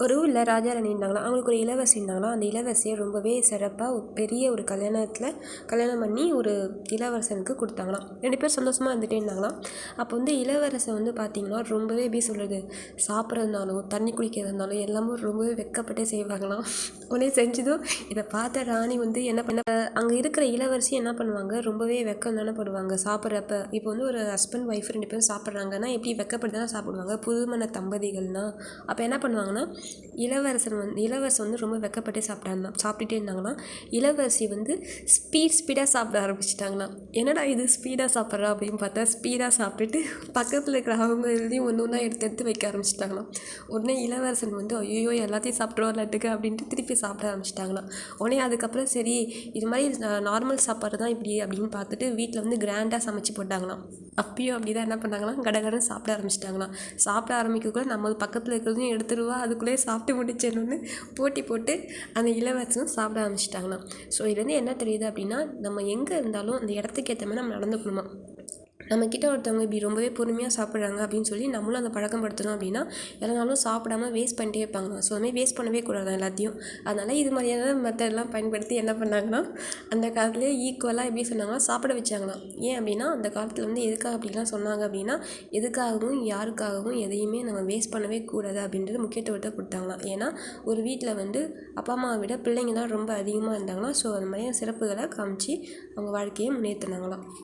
ஒரு ஊரில் ராஜா ராணி இருந்தாங்களாம். அவங்களுக்கு ஒரு இளவரசி இருந்தாங்களாம். அந்த இளவரசியை ரொம்பவே சிறப்பாக பெரிய ஒரு கல்யாணம் பண்ணி ஒரு இளவரசனுக்கு கொடுத்தாங்களாம். 2 பேர் சந்தோஷமாக இருந்துகிட்டே இருந்தாங்களாம். அப்போ வந்து இளவரசன் வந்து பார்த்திங்கன்னா ரொம்பவே எப்படி சொல்கிறது, சாப்பிட்றதுனாலும் தண்ணி குடிக்கிறதா இருந்தாலும் எல்லாமே ரொம்பவே வெட்கப்பட்டே செய்வாங்களாம். உடனே செஞ்சதும் இதை பார்த்த ராணி வந்து என்ன பண்ண, அங்கே இருக்கிற இளவரசி என்ன பண்ணுவாங்க, ரொம்பவே வெக்கம் தானே படுவாங்க சாப்பிட்றப்ப. இப்போ வந்து ஒரு ஹஸ்பண்ட் ஒய்ஃப் 2 பேரும் சாப்பிட்றாங்கன்னா எப்படி வெக்கப்பட்டு தானே சாப்பிடுவாங்க, புதுமண தம்பதிகள்னால். அப்போ என்ன பண்ணுவாங்கன்னா, இளவரசன் வந்து ரொம்ப வெக்கப்பட்டே சாப்பிட்டுட்டே இருந்தாங்களாம். இளவரசி வந்து ஸ்பீடாக சாப்பிட ஆரம்பிச்சிட்டாங்களாம். என்னடா இது ஸ்பீடாக சாப்பிட்றா அப்படின்னு பார்த்தா, ஸ்பீடாக சாப்பிட்டுட்டு பக்கத்தில் இருக்கிற அவங்க எல்லாத்தையும் ஒன்று ஒன்றா எடுத்து வைக்க ஆரம்பிச்சிட்டாங்களாம். உடனே இளவரசன் வந்து ஐயோ எல்லாத்தையும் சாப்பிட்ருவா லட்டுக்கு அப்படின்ட்டு திருப்பி சாப்பிட ஆரம்பிச்சிட்டாங்களாம். உடனே அதுக்கப்புறம் சரி இது மாதிரி நார்மல் சாப்பாடு தான் இப்படி அப்படின்னு பார்த்துட்டு வீட்டில் வந்து கிராண்டாக சமைச்சு போட்டாங்களாம். அப்பயும் அப்படி தான் என்ன பண்ணாங்களாம், கடகடன்னு சாப்பிட ஆரம்பிச்சிட்டாங்களாம். சாப்பிட ஆரம்பிக்கக்குள்ள நம்ம பக்கத்தில் இருக்கிறதையும் எடுத்துருவா, அதுக்குள்ளேயே சாப்பிட்டு முடிச்சிடணும்னு போட்டி போட்டு அந்த இளவரசனும் சாப்பிட ஆரம்பிச்சிட்டாங்களாம். ஸோ இதுலேருந்து என்ன தெரியுது அப்படின்னா, நம்ம எங்கே இருந்தாலும் அந்த இடத்துக்கு ஏற்ற மாதிரி நம்ம நடந்துக்கணுமா. நம்மக்கிட்ட ஒருத்தவங்க இப்படி ரொம்பவே பொறுமையாக சாப்பிட்றாங்க அப்படின்னு சொல்லி நம்மளும் அந்த பழக்கம் படுத்தணும் அப்படின்னா, எல்லாரும் சாப்பிடாம வேஸ்ட் பண்ணிட்டே இருப்பாங்க. ஸோ அதுமாதிரி வேஸ்ட் பண்ணவே கூடாது எல்லாத்தையும். அதனால் இது மாதிரியான மெத்தட்லாம் பயன்படுத்தி என்ன பண்ணாங்கன்னா, அந்த காலத்துலேயே ஈக்குவலாக எப்படி சொன்னாங்கன்னா சாப்பிட வச்சாங்களாம். ஏன் அப்படின்னா, அந்த காலத்தில் வந்து எதுக்காக அப்படிலாம் சொன்னாங்க அப்படின்னா, எதுக்காகவும் யாருக்காகவும் எதையுமே நம்ம வேஸ்ட் பண்ணவே கூடாது அப்படின்றது முக்கியத்துவத்தை கொடுத்தாங்களாம். ஏன்னா ஒரு வீட்டில் வந்து அப்பா அம்மாவை விட பிள்ளைங்க தான் ரொம்ப அதிகமாக இருந்தாங்களாம். ஸோ அது மாதிரியான சிறப்புகளை காமிச்சு அவங்க வாழ்க்கையை முன்னேற்றினாங்களாம்.